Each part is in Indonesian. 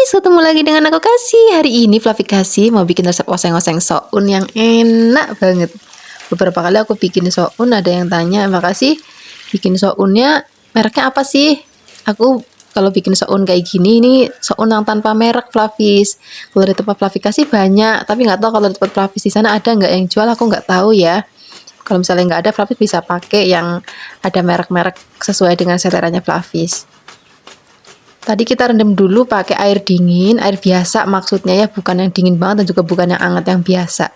ketemu lagi dengan aku Kasih. Hari ini Fluffy Kasih mau bikin resep oseng-oseng soun yang enak banget. Beberapa kali aku bikin soun, ada yang tanya, makasih bikin sounnya mereknya apa sih? Aku kalau bikin soun kayak gini, ini soun yang tanpa merek Fluffys. Kalau di tempat Fluffy Kasih banyak, tapi nggak tahu kalau di tempat Fluffys di sana ada nggak yang jual, aku nggak tahu ya. Kalau misalnya nggak ada, Fluffy bisa pakai yang ada merek-merek sesuai dengan seleranya Fluffys. Tadi kita rendam dulu pakai air dingin, air biasa maksudnya ya, bukan yang dingin banget dan juga bukan yang hangat, yang biasa.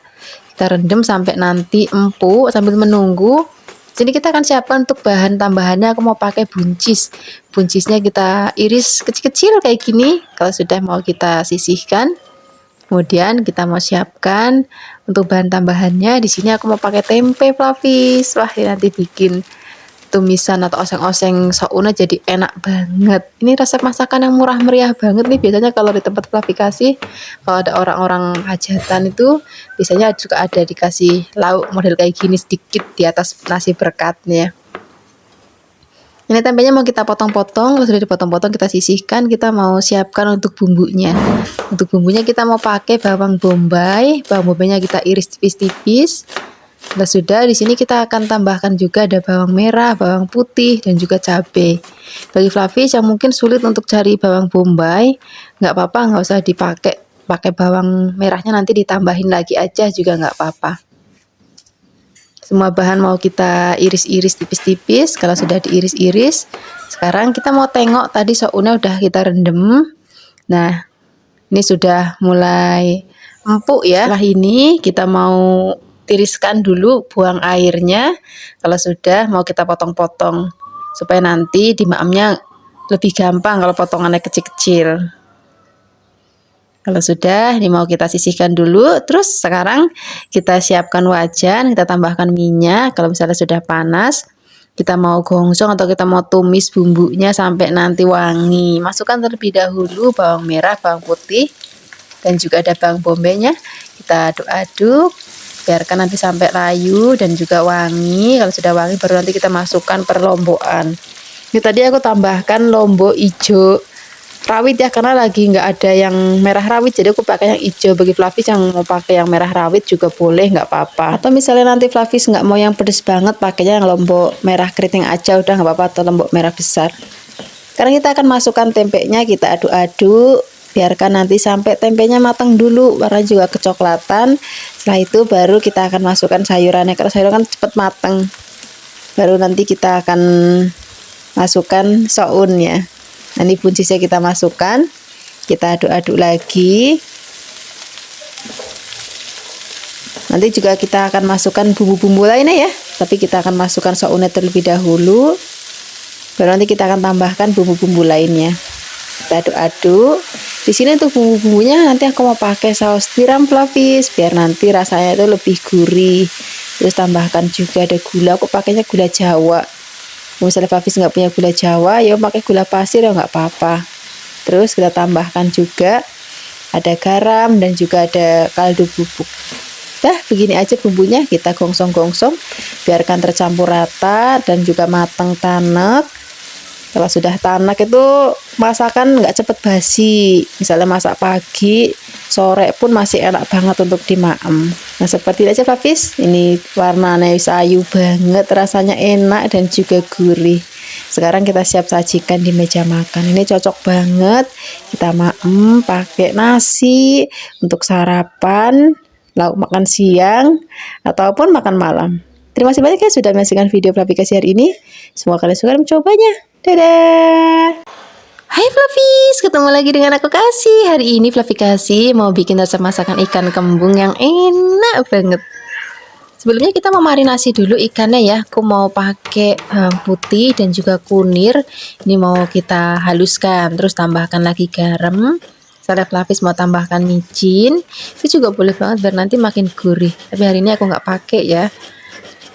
Kita rendam sampai nanti empuk sambil menunggu. Sini kita akan siapkan untuk bahan tambahannya. Aku mau pakai buncis. Buncisnya kita iris kecil-kecil kayak gini. Kalau sudah mau kita sisihkan. Kemudian kita mau siapkan untuk bahan tambahannya. Di sini aku mau pakai tempe Fluffys. Wah, ini nanti bikin tumisan atau oseng-oseng sounnya jadi enak banget. Ini resep masakan yang murah meriah banget nih. Biasanya kalau di tempat Fluffy Kasih, kalau ada orang-orang hajatan itu biasanya juga ada dikasih lauk model kayak gini sedikit di atas nasi berkatnya. Ini tempenya mau kita potong-potong. Kalau sudah dipotong-potong kita sisihkan. Kita mau siapkan untuk bumbunya. Untuk bumbunya kita mau pakai bawang bombay. Bawang bombaynya kita iris tipis-tipis. Nah, sudah di sini kita akan tambahkan juga ada bawang merah, bawang putih, dan juga cabai. Bagi Fluffys yang mungkin sulit untuk cari bawang bombay, nggak apa-apa, nggak usah dipakai. Pakai bawang merahnya nanti ditambahin lagi aja juga nggak apa-apa. Semua bahan mau kita iris-iris tipis-tipis. Kalau sudah diiris-iris, sekarang kita mau tengok tadi sounnya udah kita rendam. Nah, ini sudah mulai empuk ya. Setelah ini kita mau tiriskan dulu, buang airnya. Kalau sudah mau kita potong-potong supaya nanti dimaamnya lebih gampang kalau potongannya kecil-kecil. Kalau sudah, ini mau kita sisihkan dulu. Terus sekarang kita siapkan wajan, kita tambahkan minyak. Kalau misalnya sudah panas, kita mau gongsong atau kita mau tumis bumbunya sampai nanti wangi. Masukkan terlebih dahulu bawang merah, bawang putih, dan juga ada bawang bombaynya. Kita aduk-aduk, biarkan nanti sampai layu dan juga wangi. Kalau sudah wangi baru nanti kita masukkan perlombokan. Ini tadi aku tambahkan lombok hijau rawit ya, karena lagi nggak ada yang merah rawit, jadi aku pakai yang hijau. Bagi Fluffys yang mau pakai yang merah rawit juga boleh, nggak apa-apa. Atau misalnya nanti Fluffys nggak mau yang pedes banget, pakainya yang lombok merah keriting aja udah nggak apa-apa, atau lombok merah besar. Sekarang kita akan masukkan tempenya, kita aduk-aduk. Biarkan nanti sampai tempenya matang dulu, warna juga kecoklatan. Setelah itu baru kita akan masukkan sayurannya. Kalau sayuran kan cepat matang, baru nanti kita akan masukkan sounnya. Nanti buncisnya kita masukkan, kita aduk-aduk lagi. Nanti juga kita akan masukkan bumbu-bumbu lainnya ya, tapi kita akan masukkan sounnya terlebih dahulu, baru nanti kita akan tambahkan bumbu-bumbu lainnya. Kita aduk-aduk. Di sini untuk bumbu-bumbunya nanti aku mau pakai saus tiram Fluffys biar nanti rasanya itu lebih gurih. Terus tambahkan juga ada gula, aku pakainya gula Jawa. Misalnya Fluffys nggak punya gula Jawa, ya pakai gula pasir ya nggak apa-apa. Terus kita tambahkan juga ada garam dan juga ada kaldu bubuk. Nah, begini aja bumbunya, kita gongsong-gongsong, biarkan tercampur rata dan juga matang tanek. Kalau sudah tanak itu masakan nggak cepet basi. Misalnya masak pagi, sore pun masih enak banget untuk dimaem. Nah, seperti ini aja Fluffys. Ini warnanya sayu banget, rasanya enak dan juga gurih. Sekarang kita siap sajikan di meja makan. Ini cocok banget kita maem pakai nasi untuk sarapan, lauk makan siang, ataupun makan malam. Terima kasih banyak ya sudah menyaksikan video Fluffy Kasih hari ini. Semoga kalian suka dan mencobanya. Dadah! Hai Fluffys, ketemu lagi dengan aku Kasih. Hari ini Fluffy Kasih mau bikin resep masakan ikan kembung yang enak banget. Sebelumnya kita mau marinasi dulu ikannya ya. Aku mau pakai bawang putih dan juga kunir. Ini mau kita haluskan, terus tambahkan lagi garam. Misalnya Fluffys mau tambahkan micin, itu juga boleh banget biar nanti makin gurih. Tapi hari ini aku nggak pakai ya.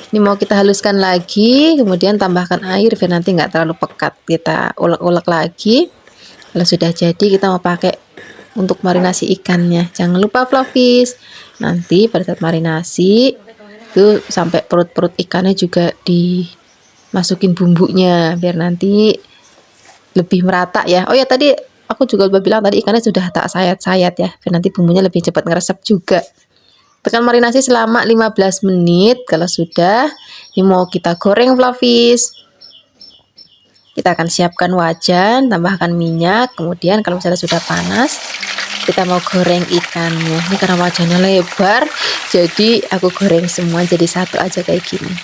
Ini mau kita haluskan lagi, kemudian tambahkan air biar nanti nggak terlalu pekat. Kita ulek-ulek lagi. Kalau sudah jadi kita mau pakai untuk marinasi ikannya. Jangan lupa Fluffys, nanti pada saat marinasi itu sampai perut-perut ikannya juga dimasukin bumbunya biar nanti lebih merata ya. Oh ya, tadi aku juga lupa bilang tadi ikannya sudah tak sayat-sayat ya, biar nanti bumbunya lebih cepat ngeresep juga. Tekan marinasi selama 15 menit. Kalau sudah, ini mau kita goreng flavis. Kita akan siapkan wajan, tambahkan minyak, kemudian kalau misalnya sudah panas, kita mau goreng ikannya. Ini karena wajannya lebar, jadi aku goreng semua jadi satu aja kayak gini.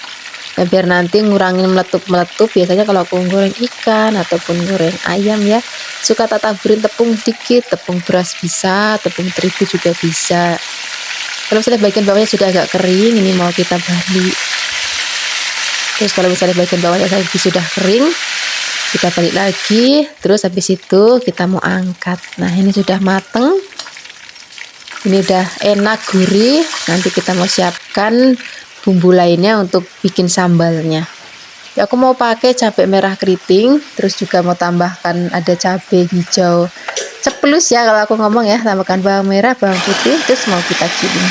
Nah, biar nanti ngurangin meletup-meletup, biasanya kalau aku goreng ikan ataupun goreng ayam ya, suka tak taburin tepung sedikit, tepung beras bisa, tepung terigu juga bisa. Kalau misalnya bagian bawahnya sudah agak kering, ini mau kita balik. Terus kalau misalnya bagian bawahnya sudah kering, kita balik lagi. Terus habis itu kita mau angkat. Nah, ini sudah mateng, ini udah enak gurih. Nanti kita mau siapkan bumbu lainnya untuk bikin sambalnya ya. Aku mau pakai cabai merah keriting, terus juga mau tambahkan ada cabai hijau ceplus ya kalau aku ngomong ya, tambahkan bawang merah, bawang putih, terus mau kita giling.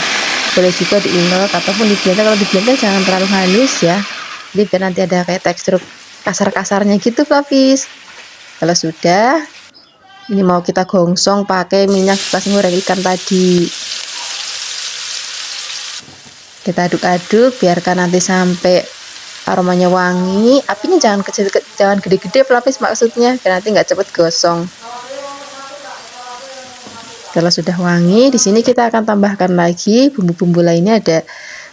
Boleh juga diulek ataupun di blender. Kalau di blender jangan terlalu halus ya, jadi biar nanti ada kayak tekstur kasar-kasarnya gitu flavis. Kalau sudah, ini mau kita gongsong pakai minyak bekas goreng ikan tadi. Kita aduk-aduk, biarkan nanti sampai aromanya wangi. Apinya jangan kecil, jangan gede-gede flavis maksudnya, biar nanti nggak cepet gosong. Kalau sudah wangi, di sini kita akan tambahkan lagi bumbu-bumbu lainnya, ada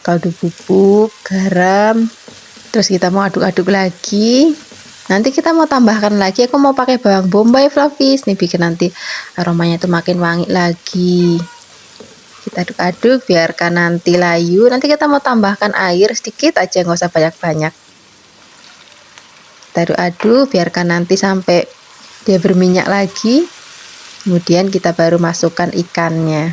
kaldu bubuk, garam. Terus kita mau aduk-aduk lagi. Nanti kita mau tambahkan lagi, aku mau pakai bawang bombay flavis, nih bikin nanti aromanya itu makin wangi lagi. Kita aduk-aduk, biarkan nanti layu. Nanti kita mau tambahkan air sedikit aja, nggak usah banyak-banyak. Kita aduk-aduk, biarkan nanti sampai dia berminyak lagi. Kemudian kita baru masukkan ikannya.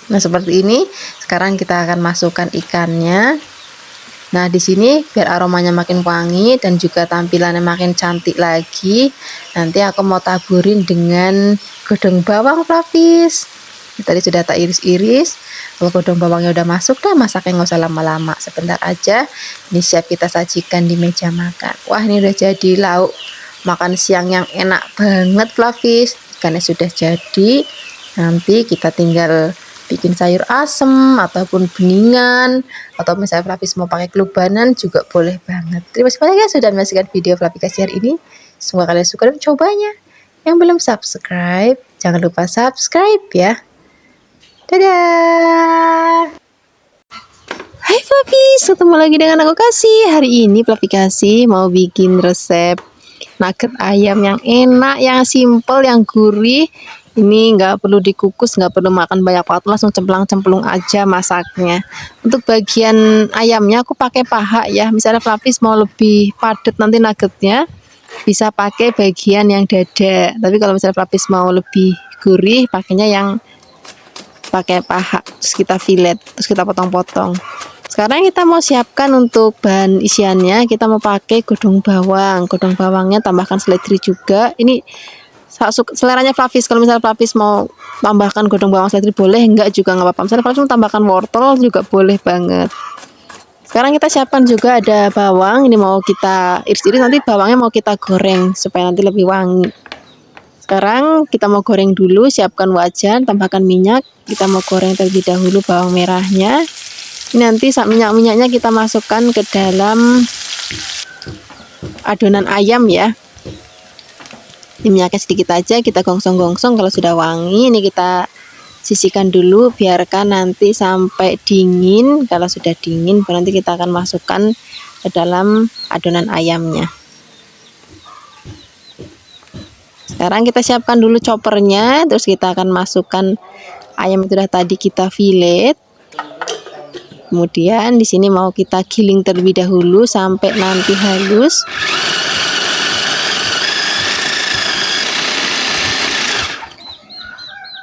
Nah, seperti ini. Sekarang kita akan masukkan ikannya. Nah, di sini biar aromanya makin wangi dan juga tampilannya makin cantik lagi, nanti aku mau taburin dengan godong bawang flavis. Tadi sudah tak iris-iris. Kalau godong bawangnya udah masuk, dah masaknya nggak usah lama-lama, sebentar aja. Ini siap kita sajikan di meja makan. Wah, ini udah jadi lauk makan siang yang enak banget flavis. Ikannya sudah jadi. Nanti kita tinggal bikin sayur asem ataupun beningan, atau misalnya Flavis mau pakai kelubanan juga boleh banget. Terima kasih banyak ya sudah menyaksikan video Flavikasi hari ini. Semoga kalian suka dan mencobanya. Yang belum subscribe, jangan lupa subscribe ya. Dadah. Hai Flavis, ketemu lagi dengan aku Kasih. Hari ini Flavikasi mau bikin resep nugget ayam yang enak, yang simple, yang gurih. Ini nggak perlu dikukus, nggak perlu makan banyak waktu, langsung cemplang-cemplung aja masaknya. Untuk bagian ayamnya aku pakai paha ya. Misalnya Flavis mau lebih padat nanti nuggetnya, bisa pakai bagian yang dada. Tapi kalau misalnya Flavis mau lebih gurih, pakainya yang pakai paha. Terus kita fillet, terus kita potong-potong. Sekarang kita mau siapkan untuk bahan isiannya. Kita mau pakai godong bawang. Godong bawangnya tambahkan seledri juga. Ini seleranya Flavis. Kalau misalnya Flavis mau tambahkan godong bawang seledri boleh, enggak juga nggak apa-apa. Misalnya Flavis mau tambahkan wortel juga boleh banget. Sekarang kita siapkan juga ada bawang. Ini mau kita iris-iris, nanti bawangnya mau kita goreng supaya nanti lebih wangi. Sekarang kita mau goreng dulu, siapkan wajan, tambahkan minyak. Kita mau goreng terlebih dahulu bawang merahnya. Ini nanti saat minyak-minyaknya kita masukkan ke dalam adonan ayam ya. Ini minyaknya sedikit aja, kita gongsong-gongsong. Kalau sudah wangi, ini kita sisihkan dulu, biarkan nanti sampai dingin. Kalau sudah dingin, nanti kita akan masukkan ke dalam adonan ayamnya. Sekarang kita siapkan dulu choppernya, terus kita akan masukkan ayam itu sudah tadi kita fillet. Kemudian di sini mau kita giling terlebih dahulu sampai nanti halus.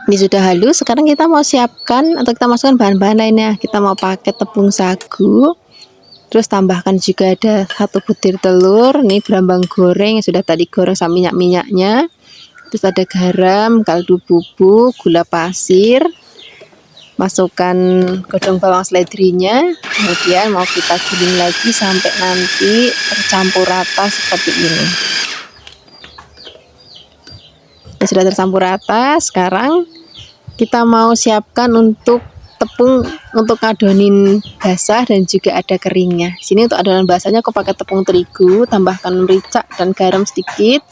Ini sudah halus. Sekarang kita mau siapkan atau kita masukkan bahan-bahan lainnya. Kita mau pakai tepung sagu. Terus tambahkan juga ada 1 butir telur. Ini berambang goreng yang sudah tadi goreng sama minyak-minyaknya. Terus ada garam, kaldu bubuk, gula pasir. Masukkan godong bawang seledrinya. Kemudian mau kita giling lagi sampai nanti tercampur rata seperti ini. Dan sudah tercampur rata. Sekarang kita mau siapkan untuk tepung untuk ngadonin basah dan juga ada keringnya. Sini untuk adonan basahnya aku pakai tepung terigu, tambahkan merica dan garam sedikit,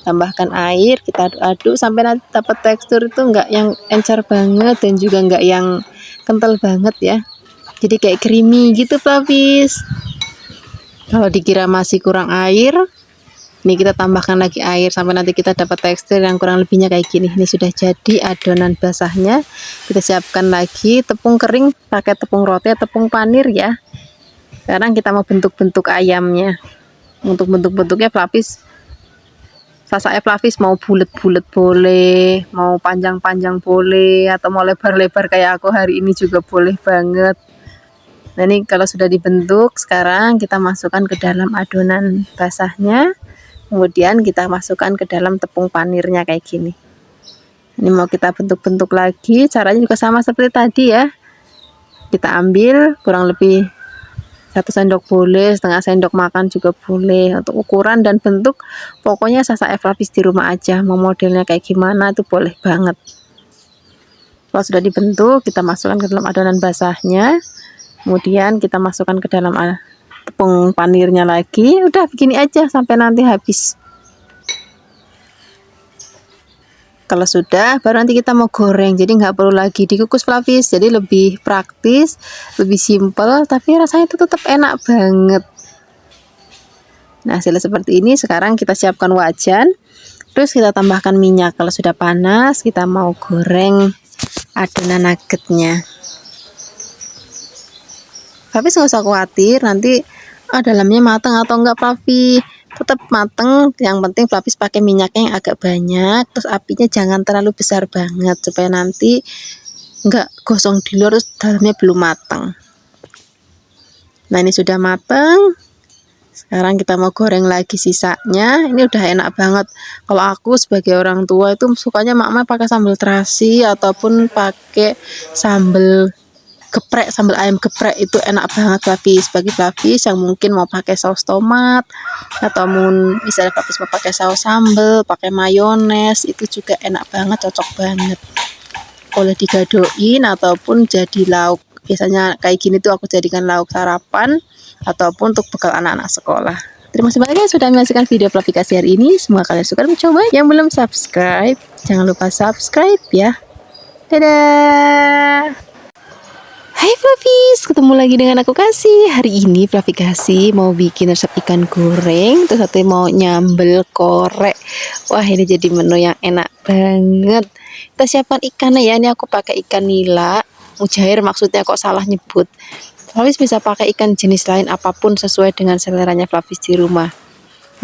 tambahkan air, kita aduk-aduk sampai nanti dapat tekstur itu enggak yang encer banget dan juga enggak yang kental banget ya. Jadi kayak creamy gitu Flavis. Kalau dikira masih kurang air, ini kita tambahkan lagi air sampai nanti kita dapat tekstur yang kurang lebihnya kayak gini. Ini sudah jadi adonan basahnya. Kita siapkan lagi tepung kering, pakai tepung roti, tepung panir ya. Sekarang kita mau bentuk-bentuk ayamnya. Untuk bentuk-bentuknya Flavis, sasaknya Flavis mau bulat-bulat boleh, mau panjang-panjang boleh, atau mau lebar-lebar kayak aku hari ini juga boleh banget. Nah ini kalau sudah dibentuk, sekarang kita masukkan ke dalam adonan basahnya. Kemudian kita masukkan ke dalam tepung panirnya kayak gini. Ini mau kita bentuk-bentuk lagi, caranya juga sama seperti tadi ya. Kita ambil kurang lebih 1 sendok boleh, setengah sendok makan juga boleh. Untuk ukuran dan bentuk pokoknya sasak Flavis di rumah aja, mau modelnya kayak gimana itu boleh banget. Kalau sudah dibentuk, kita masukkan ke dalam adonan basahnya. Kemudian kita masukkan ke dalam tepung panirnya lagi. Udah begini aja sampai nanti habis. Kalau sudah, baru nanti kita mau goreng. Jadi nggak perlu lagi dikukus Flavis. Jadi lebih praktis, lebih simple, tapi rasanya itu tetap enak banget. Nah hasilnya seperti ini. Sekarang kita siapkan wajan. Terus kita tambahkan minyak. Kalau sudah panas, kita mau goreng adonan nuggetnya. Flavis nggak usah khawatir nanti dalamnya matang atau enggak Flavis, tetap mateng. Yang penting Flavis pakai minyaknya yang agak banyak, terus apinya jangan terlalu besar banget supaya nanti enggak gosong di luar terus dalamnya belum matang. Nah ini sudah matang. Sekarang kita mau goreng lagi sisanya. Ini udah enak banget. Kalau aku sebagai orang tua itu sukanya mama pakai sambal terasi ataupun pakai sambal geprek, sambal ayam geprek, itu enak banget Flavis. Bagi Flavis yang mungkin mau pakai saus tomat atau misalnya Flavis mau pakai saus sambal, pakai mayones, itu juga enak banget, cocok banget. Boleh digadoin ataupun jadi lauk. Biasanya kayak gini tuh aku jadikan lauk sarapan ataupun untuk bekal anak-anak sekolah. Terima kasih banyak ya sudah menyaksikan video Flavikasi hari ini. Semoga kalian suka mencoba. Yang belum subscribe, jangan lupa subscribe ya. Dadah. Hai Flavis, ketemu lagi dengan aku Kasih. Hari ini Flavikasi mau bikin resep ikan goreng, terus satu mau nyambel korek. Wah ini jadi menu yang enak banget. Kita siapkan ikannya ya, ini aku pakai ikan nila, mujair maksudnya, kok salah nyebut. Flavis bisa pakai ikan jenis lain apapun sesuai dengan seleranya Flavis di rumah.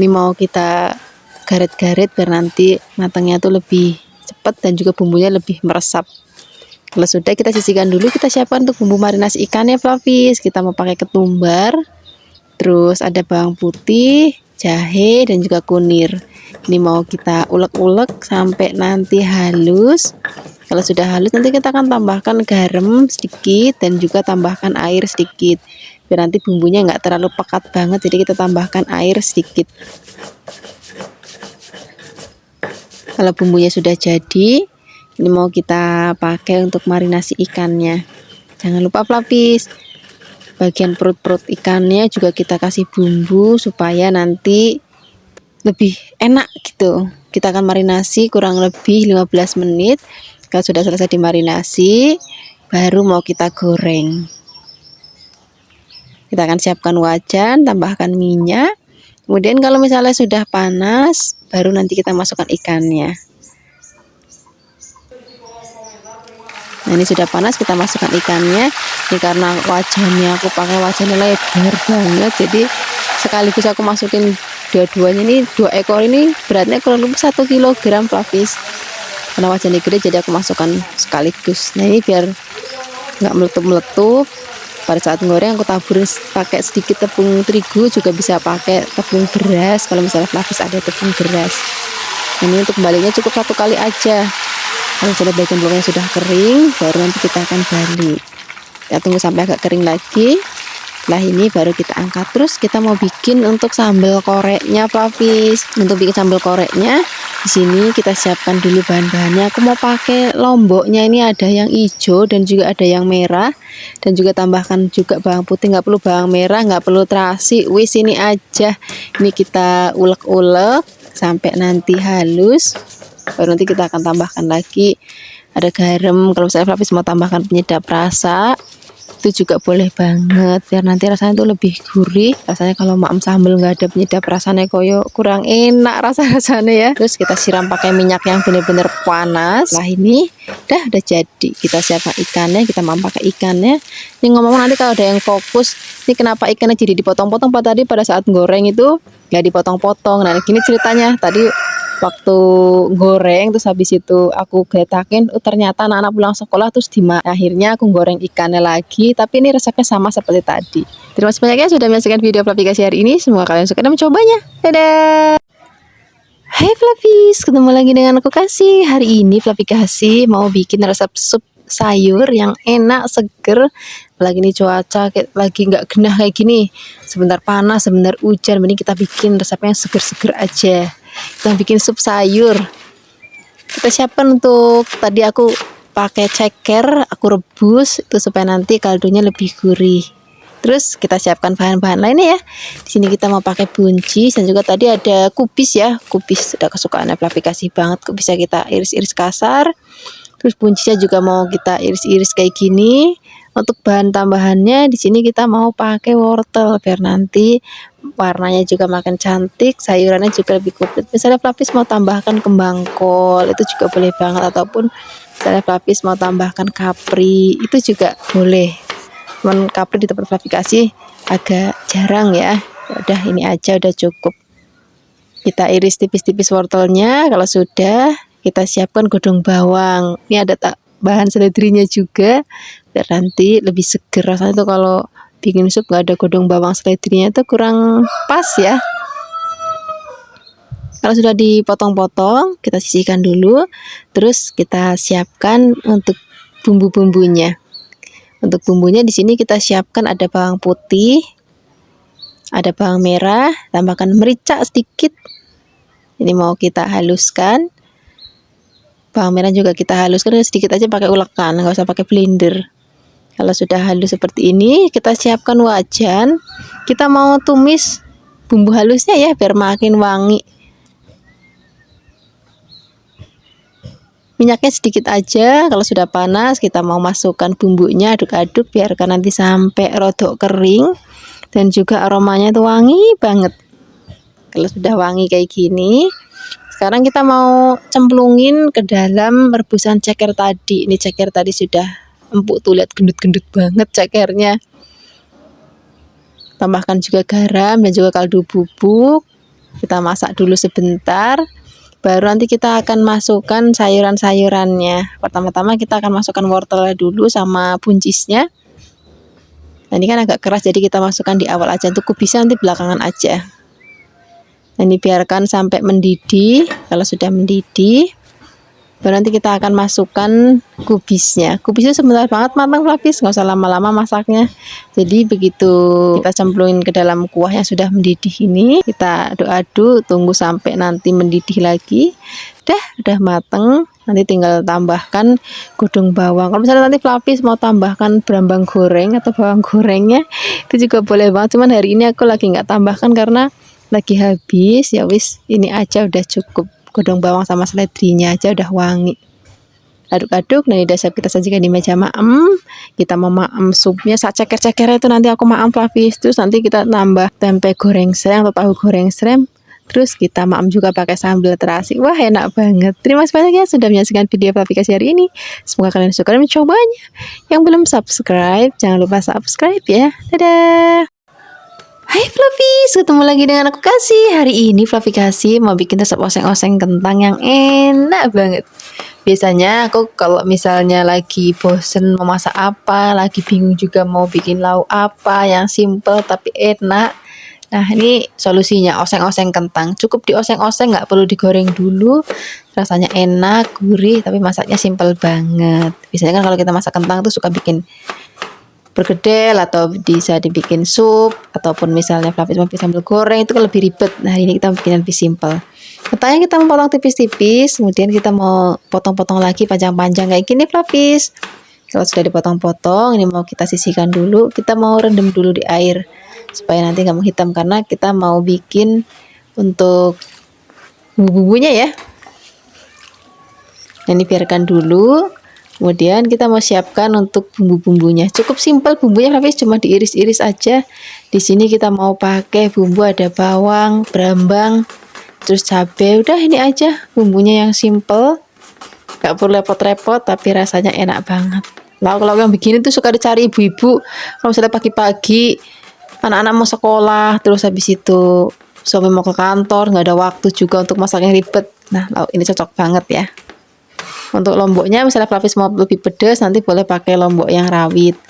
Ini mau kita garet-garet biar nanti matangnya tuh lebih cepat dan juga bumbunya lebih meresap. Kalau sudah, kita sisihkan dulu. Kita siapkan untuk bumbu marinasi ikannya Flavis. Kita mau pakai ketumbar, terus ada bawang putih, jahe dan juga kunir. Ini mau kita ulek-ulek sampai nanti halus. Kalau sudah halus nanti kita akan tambahkan garam sedikit dan juga tambahkan air sedikit biar nanti bumbunya nggak terlalu pekat banget, jadi kita tambahkan air sedikit. Kalau bumbunya sudah jadi, ini mau kita pakai untuk marinasi ikannya. Jangan lupa Flavis, bagian perut-perut ikannya juga kita kasih bumbu supaya nanti lebih enak gitu. Kita akan marinasi kurang lebih 15 menit. Kalau sudah selesai dimarinasi, baru mau kita goreng. Kita akan siapkan wajan, tambahkan minyak. Kemudian kalau misalnya sudah panas, baru nanti kita masukkan ikannya. Nah ini sudah panas, kita masukkan ikannya. Ini karena wajannya aku pakai wajannya lebar banget, jadi sekaligus aku masukin dua-duanya. Ini 2 ekor ini beratnya kurang lebih 1 kg Flavis. Karena wajannya gede jadi aku masukkan sekaligus. Nah ini biar nggak meletup-meletup. Pada saat goreng aku tabur pakai sedikit tepung terigu, juga bisa pakai tepung beras kalau misalnya Flavis ada tepung beras. Ini untuk baliknya cukup 1 kali aja. Kalau sudah bagian belakangnya sudah kering, baru nanti kita akan balik. Kita tunggu sampai agak kering lagi. Setelah ini baru kita angkat. Terus kita mau bikin untuk sambal koreknya Flavis. Untuk bikin sambal koreknya, Di sini kita siapkan dulu bahan-bahannya. Aku mau pakai lomboknya, ini ada yang hijau dan juga ada yang merah, dan juga tambahkan juga bawang putih, nggak perlu bawang merah, nggak perlu terasi, wis ini aja. Ini kita ulek-ulek sampai nanti halus, baru nanti kita akan tambahkan lagi ada garam. Kalau saya Flavis mau tambahkan penyedap rasa, itu juga boleh banget biar nanti rasanya itu lebih gurih. Rasanya kalau maem sambal nggak ada penyedap rasanya koyo kurang enak rasa-rasanya ya. Terus kita siram pakai minyak yang benar-benar panas. Nah ini udah jadi. Kita siapkan ikannya, kita maem pakai ikannya. Ini ngomong nanti kalau ada yang fokus, ini kenapa ikannya jadi dipotong-potong, Pak, tadi pada saat goreng itu nggak dipotong-potong. Nah gini ceritanya, tadi waktu goreng terus habis itu aku geletakin, ternyata anak-anak pulang sekolah terus akhirnya aku goreng ikannya lagi, tapi ini resepnya sama seperti tadi. Terima kasih banyak ya sudah menyaksikan video aplikasi hari ini, semoga kalian suka dan mencobanya. Dadah. Hai Flavis, ketemu lagi dengan aku Kasih. Hari ini Flavikasi mau bikin resep sup sayur yang enak, seger. Apalagi ini cuaca lagi nggak genah kayak gini, sebentar panas, sebentar hujan, mending kita bikin resepnya yang seger-seger aja. Kita bikin sup sayur. Kita siapkan untuk tadi aku pakai ceker, aku rebus itu supaya nanti kaldunya lebih gurih. Terus kita siapkan bahan-bahan lainnya ya. Di sini kita mau pakai buncis dan juga tadi ada kubis ya. Kubis sudah kesukaan aplikasi banget. Kubisnya kita iris-iris kasar. Terus buncisnya juga mau kita iris-iris kayak gini. Untuk bahan tambahannya di sini kita mau pakai wortel biar nanti warnanya juga makin cantik, sayurannya juga lebih komplit. Misalnya Flavis mau tambahkan kembang kol, itu juga boleh banget, ataupun misalnya Flavis mau tambahkan kapri, itu juga boleh. Cuman kapri di tempat Flavikasi agak jarang ya. Udah ini aja udah cukup. Kita iris tipis-tipis wortelnya. Kalau sudah, kita siapkan godong bawang. Ini ada bahan seledrinya juga biar nanti lebih seger rasanya. Tuh kalau bikin sup nggak ada godong bawang seledrinya itu kurang pas ya. Kalau sudah dipotong-potong, kita sisihkan dulu. Terus kita siapkan untuk bumbu-bumbunya. Untuk bumbunya di sini kita siapkan ada bawang putih, ada bawang merah, tambahkan merica sedikit. Ini mau kita haluskan. Bawang merah juga kita haluskan sedikit aja pakai ulekan, nggak usah pakai blender. Kalau sudah halus seperti ini, kita siapkan wajan. Kita mau tumis bumbu halusnya ya biar makin wangi. Minyaknya sedikit aja. Kalau sudah panas, kita mau masukkan bumbunya, aduk-aduk biarkan nanti sampai rodok kering dan juga aromanya itu wangi banget. Kalau sudah wangi kayak gini, sekarang kita mau cemplungin ke dalam rebusan ceker tadi. Ini ceker tadi sudah empuk tuh, lihat gendut-gendut banget cekernya. Tambahkan juga garam dan juga kaldu bubuk. Kita masak dulu sebentar. Baru nanti kita akan masukkan sayuran-sayurannya. Pertama-tama kita akan masukkan wortelnya dulu sama buncisnya. Nah, ini kan agak keras jadi kita masukkan di awal aja. Untuk kubisnya nanti belakangan aja. Ini biarkan sampai mendidih. Kalau sudah mendidih, baru nanti kita akan masukkan kubisnya. Kubisnya sebentar banget matang Flavis, nggak usah lama-lama masaknya. Jadi begitu kita cemplungin ke dalam kuah yang sudah mendidih ini, kita aduk-aduk, tunggu sampai nanti mendidih lagi. Udah mateng. Nanti tinggal tambahkan godong bawang. Kalau misalnya nanti Flavis mau tambahkan brambang goreng atau bawang gorengnya, itu juga boleh banget. Cuman hari ini aku lagi nggak tambahkan karena lagi habis. Ya wis, ini aja udah cukup. Godong bawang sama seledrinya aja udah wangi. Aduk-aduk. Nah, ini udah siap kita sajikan di meja maem. Kita mau maem supnya, saat ceker-cekernya itu nanti aku maem Flavis. Terus nanti kita tambah tempe goreng serem atau tahu goreng serem. Terus kita maem juga pakai sambal terasi. Wah, enak banget. Terima kasih banyak ya sudah menyaksikan video aplikasi hari ini. Semoga kalian suka dan mencobanya. Yang belum subscribe, jangan lupa subscribe ya. Dadah. Hai Flavis, ketemu lagi dengan aku Kasih. Hari ini Flavikasi mau bikin resep oseng-oseng kentang yang enak banget. Biasanya aku kalau misalnya lagi bosen mau masak apa, lagi bingung juga mau bikin lauk apa yang simple tapi enak. Nah, ini solusinya, oseng-oseng kentang. Cukup dioseng-oseng, nggak perlu digoreng dulu. Rasanya enak, gurih, tapi masaknya simple banget. Biasanya kan kalau kita masak kentang tuh suka bikin bergedel atau bisa dibikin sup, ataupun misalnya Flavis mau bikin sambal goreng, itu kan lebih ribet. Nah, ini kita bikin lebih simple. Kentangnya kita mau potong tipis-tipis, kemudian kita mau potong-potong lagi panjang-panjang kayak gini Fluffys. Kalau sudah dipotong-potong, ini mau kita sisihkan dulu. Kita mau rendam dulu di air supaya nanti nggak menghitam, karena kita mau bikin untuk bumbu-bumbunya ya. Ini biarkan dulu. Kemudian kita mau siapkan untuk bumbu-bumbunya. Cukup simpel bumbunya Fluffys, cuma diiris-iris aja. Di sini kita mau pakai bumbu, ada bawang, brambang, terus cabai. Udah ini aja bumbunya yang simple. Gak perlu repot-repot tapi rasanya enak banget. Lauk-lauk yang begini tuh suka dicari ibu-ibu kalau misalnya pagi-pagi anak-anak mau sekolah, terus habis itu suami mau ke kantor, nggak ada waktu juga untuk masak yang ribet. Nah, lauk ini cocok banget ya. Untuk lomboknya misalnya Fluffys mau lebih pedas, nanti boleh pakai lombok yang rawit.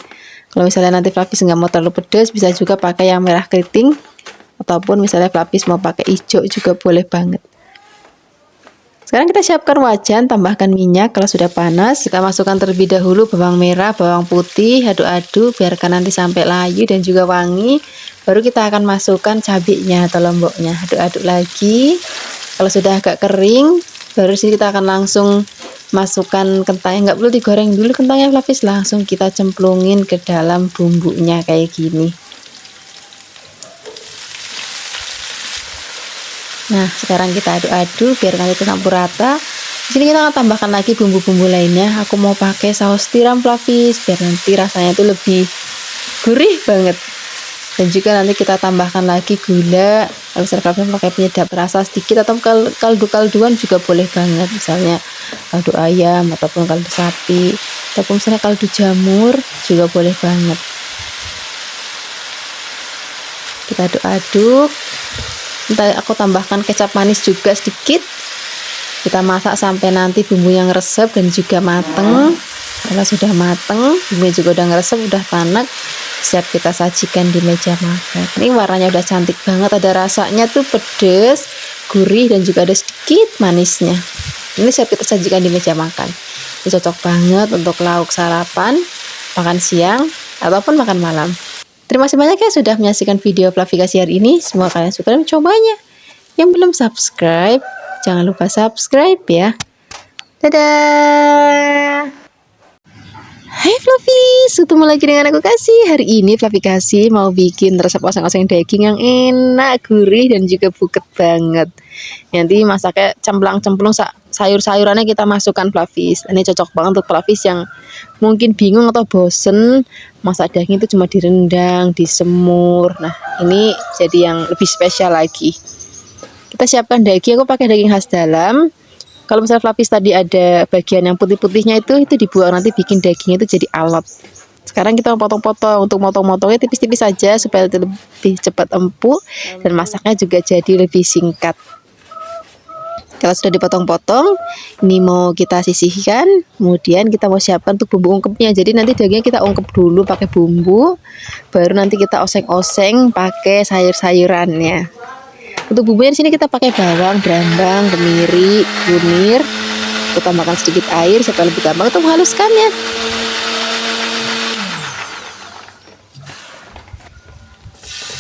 Kalau misalnya nanti Fluffys nggak mau terlalu pedas, bisa juga pakai yang merah keriting, ataupun misalnya Fluffys mau pakai hijau juga boleh banget. Sekarang kita siapkan wajan, tambahkan minyak. Kalau sudah panas, kita masukkan terlebih dahulu bawang merah, bawang putih, aduk-aduk biarkan nanti sampai layu dan juga wangi. Baru kita akan masukkan cabenya atau lomboknya, aduk-aduk lagi. Kalau sudah agak kering, baru sini kita akan langsung masukkan kentangnya. Nggak perlu digoreng dulu kentangnya Fluffys, langsung kita cemplungin ke dalam bumbunya kayak gini. Nah, sekarang kita aduk-aduk biar nanti tercampur rata. Di sini kita akan tambahkan lagi bumbu-bumbu lainnya. Aku mau pakai saus tiram Fluffys biar nanti rasanya itu lebih gurih banget. Dan juga nanti kita tambahkan lagi gula. Kalau misalnya Fluffys pakai penyedap rasa sedikit atau kaldu-kalduan juga boleh banget. Misalnya kaldu ayam ataupun kaldu sapi ataupun misalnya kaldu jamur juga boleh banget. Kita aduk-aduk. Ntar aku tambahkan kecap manis juga sedikit. Kita masak sampai nanti bumbu yang resep dan juga mateng. Kalau sudah mateng, bumbunya juga udah ngeresep, udah tanak, siap kita sajikan di meja makan. Ini warnanya udah cantik banget, ada rasanya tuh pedes, gurih dan juga ada sedikit manisnya. Ini siap kita sajikan di meja makan. Ini cocok banget untuk lauk sarapan, makan siang ataupun makan malam. Terima kasih banyak ya sudah menyaksikan video Fluffykasi hari ini. Semoga kalian suka dan mencobanya. Yang belum subscribe, jangan lupa subscribe ya. Dadah. Hai Fluffys, ketemu lagi dengan aku Kasih. Hari ini Fluffykasi mau bikin resep oseng-oseng daging yang enak, gurih dan juga buket banget. Nanti masaknya cemplang-cemplung sayur-sayurannya kita masukkan Fluffys. Ini cocok banget untuk Fluffys yang mungkin bingung atau bosen masak daging itu cuma direndang, disemur. Nah, ini jadi yang lebih spesial lagi. Kita siapkan daging, aku pakai daging khas dalam. Kalau misalnya Fluffys tadi ada bagian yang putih-putihnya itu dibuang, nanti bikin dagingnya itu jadi alot. Sekarang kita potong-potong. Untuk motong-motongnya tipis-tipis saja supaya lebih cepat empuk dan masaknya juga jadi lebih singkat. Kalau sudah dipotong-potong, ini mau kita sisihkan. Kemudian kita mau siapkan untuk bumbu ungkepnya. Jadi nanti dagingnya kita ungkep dulu pakai bumbu, baru nanti kita oseng-oseng pakai sayur-sayurannya. Untuk bumbunya di sini kita pakai bawang, brambang, kemiri, kunir. Kita tambahkan sedikit air supaya lebih gampang untuk menghaluskannya.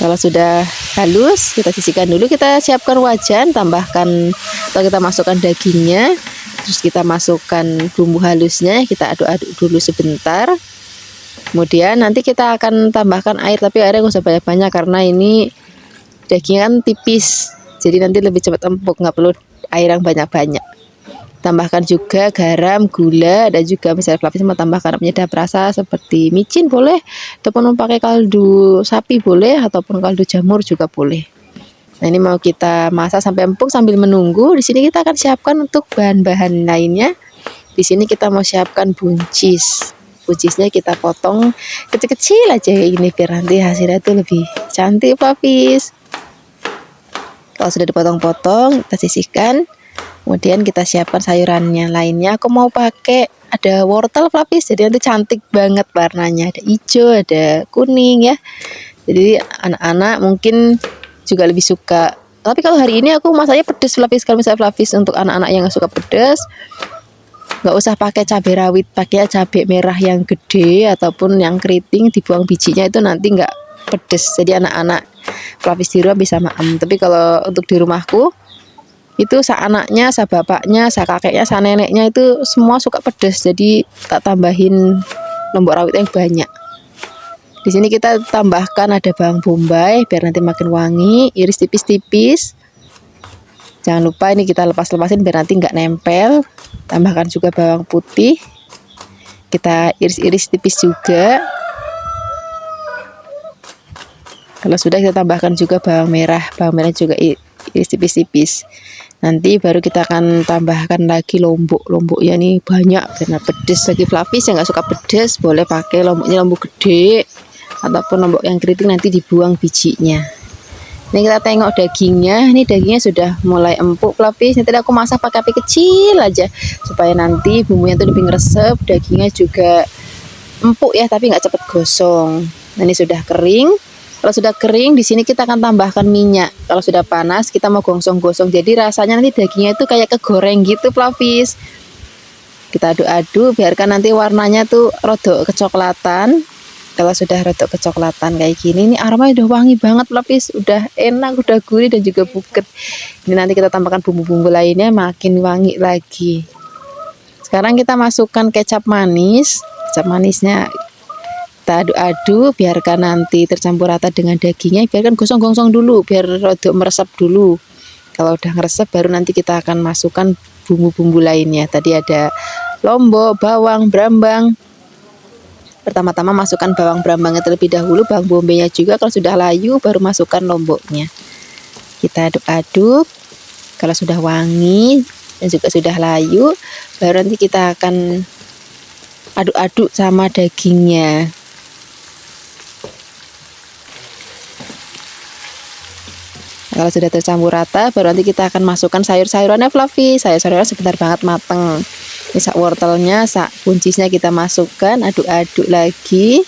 Kalau sudah halus, kita sisihkan dulu. Kita siapkan wajan, tambahkan atau kita masukkan dagingnya, terus kita masukkan bumbu halusnya, kita aduk-aduk dulu sebentar. Kemudian nanti kita akan tambahkan air, tapi airnya nggak usah banyak-banyak karena ini dagingnya kan tipis, jadi nanti lebih cepat empuk, nggak perlu air yang banyak-banyak. Tambahkan juga garam, gula, dan juga misalnya Fluffys mau tambahkan penyedap rasa seperti micin boleh, ataupun memakai kaldu sapi boleh, ataupun kaldu jamur juga boleh. Nah, ini mau kita masak sampai empuk sambil menunggu. Di sini kita akan siapkan untuk bahan-bahan lainnya. Di sini kita mau siapkan buncis. Buncisnya kita potong kecil-kecil aja ini biar nanti hasilnya itu lebih cantik Fluffys. Kalau sudah dipotong-potong, kita sisihkan. Kemudian kita siapkan sayurannya lainnya. Aku mau pakai ada wortel Fluffys, jadi nanti cantik banget warnanya. Ada hijau, ada kuning ya. Jadi anak-anak mungkin juga lebih suka. Tapi kalau hari ini aku masaknya pedas Fluffys. Kalau misalnya Fluffys untuk anak-anak yang suka pedas, nggak usah pakai cabai rawit, pakai cabai merah yang gede ataupun yang keriting, dibuang bijinya, itu nanti nggak pedas. Jadi anak-anak Fluffys di rumah bisa maem. Tapi kalau untuk di rumahku Itu sa anaknya, sa bapaknya, sa kakeknya, sa neneknya itu semua suka pedas. Jadi tak tambahin lombok rawit yang banyak. Di sini kita tambahkan ada bawang bombay biar nanti makin wangi, iris tipis-tipis. Jangan lupa ini kita lepas-lepasin biar nanti nggak nempel. Tambahkan juga bawang putih. Kita iris-iris tipis juga. Kalau sudah kita tambahkan juga bawang merah juga iris tipis-tipis. Nanti baru kita akan tambahkan lagi lomboknya nih banyak karena pedes. Lagi Flavis yang nggak suka pedes boleh pakai lomboknya lombok gede ataupun lombok yang keriting, nanti dibuang bijinya. Ini kita tengok dagingnya, ini dagingnya sudah mulai empuk Flavis. Nanti aku masak pakai api kecil aja supaya nanti bumbunya tuh lebih ngeresep, dagingnya juga empuk ya tapi nggak cepet gosong. Nah, ini sudah kering. Kalau sudah kering, di sini kita akan tambahkan minyak. Kalau sudah panas, kita mau gosong-gosong. Jadi rasanya nanti dagingnya itu kayak kegoreng gitu, Flavis. Kita aduk-aduk, biarkan nanti warnanya tuh rodok kecoklatan. Kalau sudah rodok kecoklatan kayak gini, ini aromanya udah wangi banget, Flavis. Udah enak, udah gurih dan juga buket. Ini nanti kita tambahkan bumbu-bumbu lainnya, makin wangi lagi. Sekarang kita masukkan kecap manis. Kecap manisnya kita aduk-aduk, biarkan nanti tercampur rata dengan dagingnya, biarkan gosong-gosong dulu biar rodok meresap dulu. Kalau udah meresap baru nanti kita akan masukkan bumbu-bumbu lainnya. Tadi ada lombok, bawang, brambang. Pertama-tama masukkan bawang brambangnya terlebih dahulu, bawang bombaynya juga. Kalau sudah layu baru masukkan lomboknya. Kita aduk-aduk. Kalau sudah wangi dan juga sudah layu, baru nanti kita akan aduk-aduk sama dagingnya. Kalau sudah tercampur rata, baru nanti kita akan masukkan sayur-sayurannya Flavis. Sayur-sayurannya sebentar banget mateng. Ini sak wortelnya, sak buncisnya kita masukkan, aduk-aduk lagi.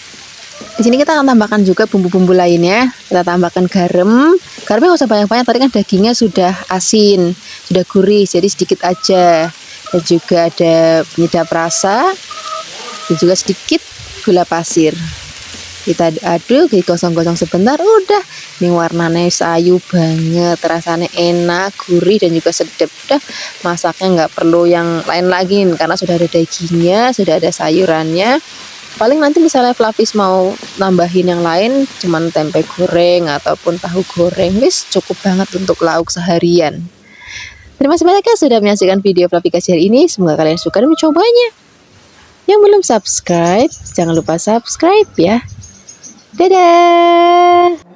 Di sini kita akan tambahkan juga bumbu-bumbu lainnya. Kita tambahkan garam. Garamnya nggak usah banyak-banyak, tadi kan dagingnya sudah asin, sudah gurih, jadi sedikit aja. Dan juga ada penyedap rasa, dan juga sedikit gula pasir. Kita aduk, digosong-gosong sebentar, udah. Ini warnanya sayu banget, rasanya enak, gurih dan juga sedap. Udah, masaknya nggak perlu yang lain lagi karena sudah ada dagingnya, sudah ada sayurannya. Paling nanti misalnya Flavis mau nambahin yang lain, cuman tempe goreng ataupun tahu goreng, wis cukup banget untuk lauk seharian. Terima kasih banyak ya sudah menyaksikan video Flavikasi hari ini. Semoga kalian suka dan mencobanya. Yang belum subscribe, jangan lupa subscribe ya. Dadah!